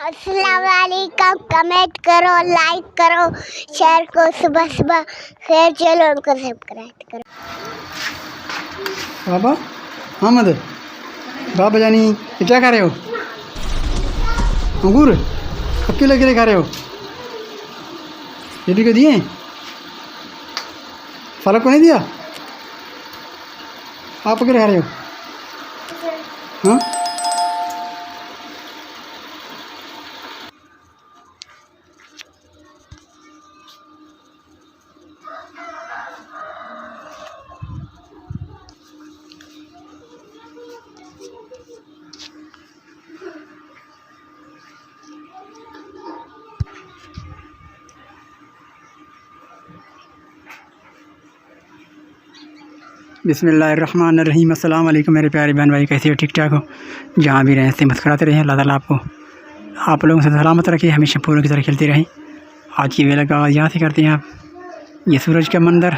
अस्सलाम वालेकुम। कमेंट करो, लाइक करो, शेयर को सुबह सुबह शेयर चलो उनको सब्सक्राइब करो। बाबा मोहम्मद, बाबा जानी ये क्या खा रहे हो? अंगूर अकेले अकेले खा रहे हो? ये भी को दिए? फलक को नहीं दिया? आप अकेले खा रहे हो? हाँ बिस्मिल्लाहिर्रहमानिर्रहीम। अस्सलाम वालेकुम मेरे प्यारे बहन भाई, कैसे हो? ठीक ठाक हो? जहाँ भी रहें से मुस्कुराते रहें। अल्लाह ताला आपको आप लोगों से सलामत रखे, हमेशा फूलों की तरह खिलते रहें। आज की वेला का आगाज़ यहाँ से करते हैं। आप ये सूरज का मंदिर,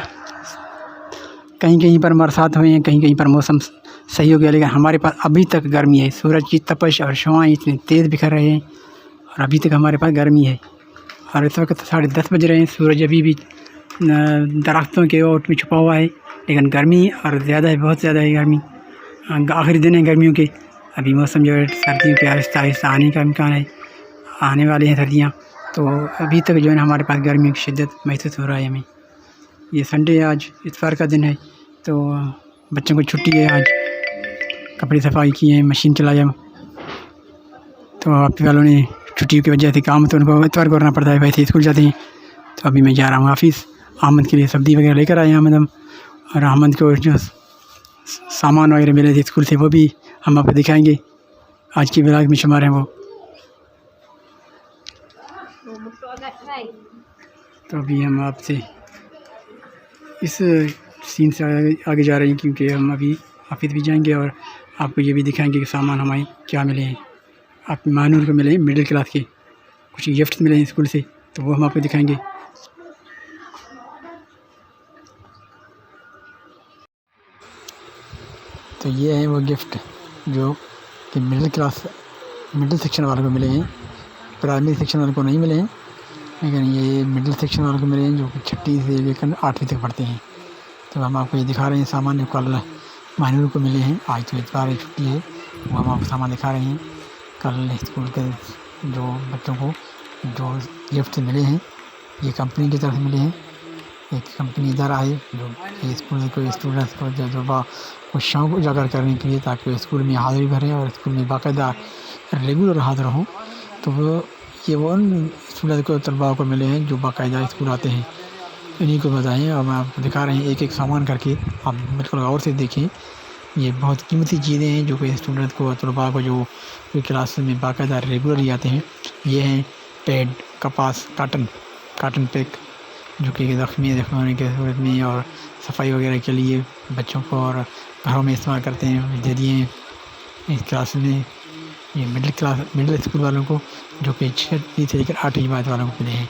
कहीं कहीं पर बरसात हुई है, कहीं कहीं पर मौसम सही हो गया, लेकिन हमारे पास अभी तक गर्मी है। सूरज की तपश और शुआएँ इतनी तेज़ बिखर रहे हैं और अभी तक हमारे पास गर्मी है। और इस वक्त 10:30 बज रहे हैं। सूरज अभी भी दरख्तों के ओट में छुपा हुआ है, लेकिन गर्मी और ज़्यादा है, बहुत ज़्यादा है गर्मी। आखिरी दिन है गर्मियों के। अभी मौसम जो है सर्दियों के आहिस्ता आहिस्ता आने का इम्कान है, आने वाली हैं सर्दियाँ। तो अभी तक जो है हमारे पास गर्मियों की शिद्दत महसूस हो रहा है हमें। ये संडे है, आज इतवार का दिन है, तो बच्चों को छुट्टी है। आज कपड़े सफाई किए हैं, मशीन चलाया। तो आप वालों ने छुट्टी की वजह से काम तो उनको इतवार को करना पड़ता है, वैसे स्कूल जाते हैं। तो अभी मैं जा रहा हूँ ऑफिस। अहमद के लिए सब्ज़ी वगैरह लेकर आए हैं हम, और अहमद को जो सामान वगैरह मिले थे स्कूल से वो भी हम आपको दिखाएंगे। आज की ब्लॉग में शुमार हैं वो। तो अभी हम आपसे इस सीन से आगे जा रहे हैं, क्योंकि हम अभी ऑफिस भी जाएंगे और आपको ये भी दिखाएंगे कि सामान हमारे क्या मिले हैं। आप मानूर को मिले हैं, मिडिल क्लास के कुछ गिफ्ट मिले हैं स्कूल से, तो वो हम आपको दिखाएंगे। तो ये है वो गिफ्ट जो कि मिडिल सेक्शन वालों को मिले हैं। प्राइमरी सेक्शन वालों को नहीं मिले हैं, लेकिन ये मिडिल सेक्शन वालों को मिले हैं, जो कि 6वीं से लेकर 8वीं तक पढ़ते हैं। तो हम आपको ये दिखा रहे हैं सामान जो कल मानूर को मिले हैं। आज तो इतवार है, छुट्टी है, वो हम आपको सामान दिखा रहे हैं। कल स्कूल के जो बच्चों को जो गिफ्ट मिले हैं, ये कंपनी की तरफ से मिले हैं। एक कंपनी इधर आए जो स्कूल के स्टूडेंट्स को जो को शौक उजागर करने के लिए, ताकि वो स्कूल में हाज़िरी भरें और स्कूल में बाकायदा रेगुलर हाज़िर हों। तो वो उन स्टूडेंट को तलबा को मिले हैं जो बाकायदा स्कूल आते हैं। इन्हीं को बताएं और मैं आपको दिखा रहे हैं एक एक सामान करके। आप बिल्कुल गौर से देखें, ये बहुत कीमती चीज़ें हैं जो कि स्टूडेंट को तलबा को जो क्लास में बाकायदा रेगुलर आते हैं। ये हैं पैड, कपास, काटन पैक, जो कि ज़ख्मी होने के सूरत में और सफाई वगैरह के लिए बच्चों को और घरों में इस्तेमाल करते हैं, दे दिए हैं इस क्लास में। ये मिडिल स्कूल वालों को, जो कि 6वीं से लेकर 8वीं बात वालों को मिले हैं।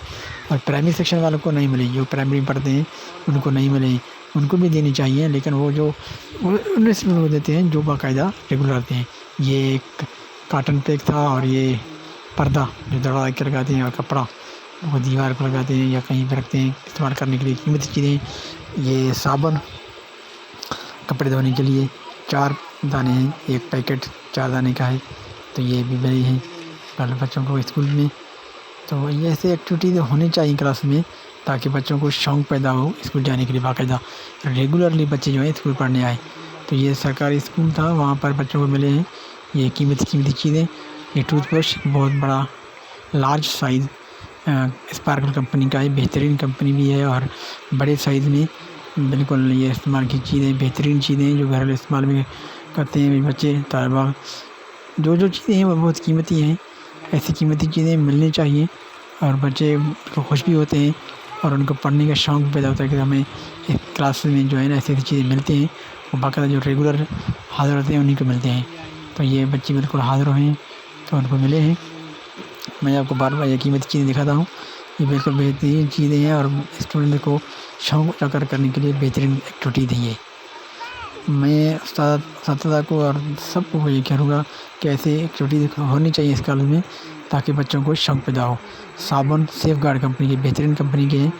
और प्राइमरी सेक्शन वालों को नहीं मिले, जो प्राइमरी में पढ़ते हैं उनको नहीं मिले। उनको भी देनी चाहिए, लेकिन वो जो उन्हें वो देते हैं जो बाकायदा रेगुलर आते हैं। ये एक काटन पैक था, और ये पर्दा जो दरवाज़े के लगाते हैं, और कपड़ा वो दीवार पर लगाते हैं या कहीं पर रखते हैं इस्तेमाल करने के लिए, कीमती चीज़ें। ये साबुन कपड़े धोने के लिए 4 दाने हैं, एक पैकेट 4 दाने का है। तो ये भी बड़ी हैं कल बच्चों को स्कूल में। तो ये ऐसे एक्टिविटीज़ होनी चाहिए क्लास में, ताकि बच्चों को शौक़ पैदा हो स्कूल जाने के लिए। बाकायदा रेगुलरली बच्चे जो है स्कूल पढ़ने आए। तो ये सरकारी स्कूल था, वहाँ पर बच्चों को मिले हैं ये कीमती चीज़ें। ये टूथब्रश बहुत बड़ा लार्ज साइज़ स्पार्कल कंपनी का है, बेहतरीन कंपनी भी है, और बड़े साइज़ में बिल्कुल ये इस्तेमाल की चीज़ें, बेहतरीन चीज़ें जो घरेलू इस्तेमाल में करते हैं बच्चे तलबा। जो चीज़ें हैं वो बहुत कीमती हैं। ऐसी कीमती चीज़ें मिलनी चाहिए, और बच्चे को खुश भी होते हैं और उनको पढ़ने का शौक़ पैदा होता है कि हमें एक क्लास में जो है ना ऐसी चीज़ें मिलती हैं। वो बाकायदा जो रेगुलर हाज़िर होते हैं उन्हीं को मिलते हैं। तो ये बच्चे बिल्कुल हाज़िर हुए हैं, तो उनको मिले हैं। میں آپ کو بار بار یہ قیمتی چیزیں دکھاتا ہوں. یہ بالکل بہترین چیزیں ہیں اور اسٹوڈنٹ کو شوق اجاگر کرنے کے لیے بہترین ایکٹیویٹی دی ہے. میں اساتذہ کو اور سب کو یہ کہوں گا کہ ایسے ایکٹیویٹیز ہونی چاہیے اس کالج میں تاکہ بچوں کو شوق پیدا ہو. صابن سیف گارڈ کمپنی کے بہترین کمپنی کے ہیں.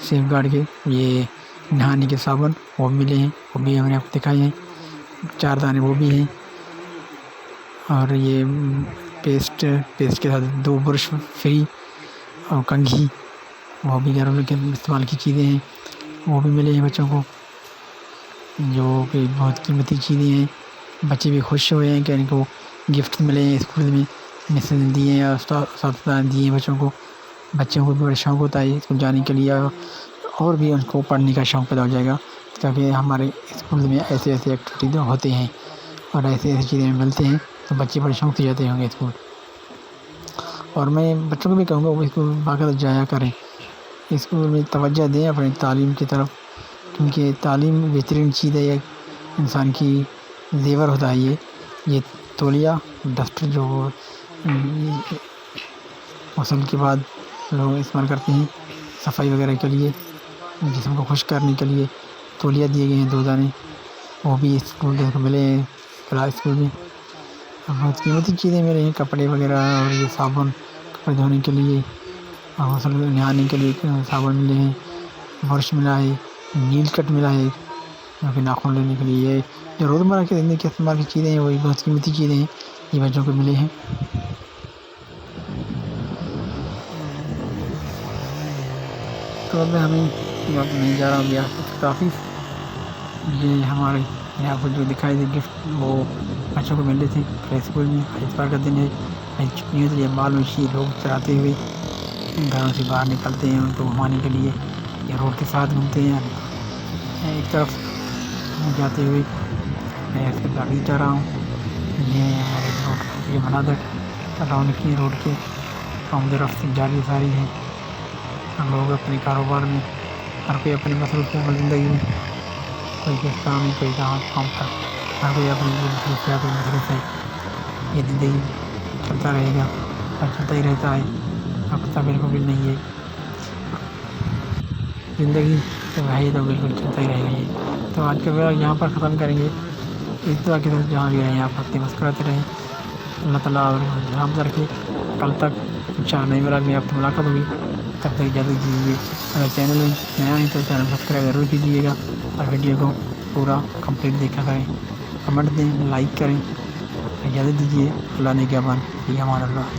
سیف گارڈ کے یہ نہانے کے صابن وہ بھی ملے ہیں, وہ بھی ہم نے آپ کو دکھائے ہیں. 4 دانے وہ بھی ہیں. اور یہ پیسٹ کے ساتھ 2 برش فری اور کنگھی وہ بھی گھر میں استعمال کی چیزیں ہیں, وہ بھی ملے ہیں بچوں کو, جو کہ بہت قیمتی چیزیں ہیں. بچے بھی خوش ہوئے ہیں کہ ان کو گفٹ ملے ہیں اسکول میں, میسج دیے ہیں اور اساتذہ دیے ہیں بچوں کو. بچوں کو بھی بڑا شوق ہوتا ہے اسکول جانے کے لیے, اور بھی ان کو پڑھنے کا شوق پیدا ہو جائے گا کیونکہ ہمارے اسکول میں ایسے ایکٹیویٹیز ہوتے ہیں اور ایسی چیزیں ملتے ہیں تو بچے بڑے شوق سے جاتے ہوں گے اسکول. اور میں بچوں کو بھی کہوں گا وہ اسکول باقاعدہ جایا کریں, اسکول میں توجہ دیں اپنی تعلیم کی طرف, کیونکہ تعلیم بہترین چیز ہے. انسان کی زیور ہوتا ہے یہ تولیہ ڈسٹر جو غسل کے بعد لوگ استعمال کرتے ہیں صفائی وغیرہ کے لیے, جسم کو خشک کرنے کے لیے تولیہ دیے گئے ہیں 2 دانے, وہ بھی اسکول کو ملے ہیں کلاس اسکول میں. بہت قیمتی چیزیں ملے ہیں, کپڑے وغیرہ اور یہ صابن کپڑے دھونے کے لیے اور غسل نہانے کے لیے صابن ملے ہیں. برش ملا ہے, نیل کٹ ملا ہے جو کہ ناخن لینے کے لیے. جو روزمرہ کی زندگی کے استعمال کی چیزیں ہیں وہی بہت قیمتی چیزیں ہیں, یہ بچوں کو ملے ہیں. تو اب ہمیں وقت نہیں جا رہا ہوں ریاست کافی. یہ ہمارے یہاں پر جو دکھائی دے گفٹ وہ بچوں کو مل رہے تھے پلے اسکول میں. اتوار کا دن ہے, چھٹی ہوتی ہے, بال وشی لوگ چلاتے ہوئے گھروں سے باہر نکلتے ہیں ان کو گھمانے کے لیے. یہ روڈ کے ساتھ گھومتے ہیں ایک طرف جاتے ہوئے. میں ایسے گاڑی جا رہا ہوں, یہ ہمارے روڈ یہ مناظر راؤنڈ کی روڈ کے آمد و رفت جاری ساری ہے. لوگ اپنے کاروبار میں ہر کوئی اپنی مصروفیت میں زندگی میں, کوئی کس کام میں, کوئی کام پر, ہر کوئی اپنی مصروفیات میں مصروف ہے. یہ زندگی چلتا رہے گا اور چلتا ہی رہتا ہے, اب پتہ بالکل بھی نہیں ہے. زندگی جب ہے تو بالکل چلتا ہی رہے گا. یہ تو آج کا ویڈیو یہاں پر ختم کریں گے. اس دعا کے ساتھ جہاں بھی رہیں آپ اپنے مسکراتے رہیں. اللہ تعالیٰ اور حافظ رکھے. کل تک انشاءاللہ نئی ولاگ میں آپ کو ملاقات ہوگی. تب تک اجازت دیجیے. اگر چینل میں نیا ہے تو چینل سبسکرائب ضرور کیجیے گا اور ویڈیو کو پورا کمپلیٹ دیکھا کریں. کمنٹ دیں, لائک کریں. اجازت دیجیے. اللہ نے کیا بان, یہ امان اللہ.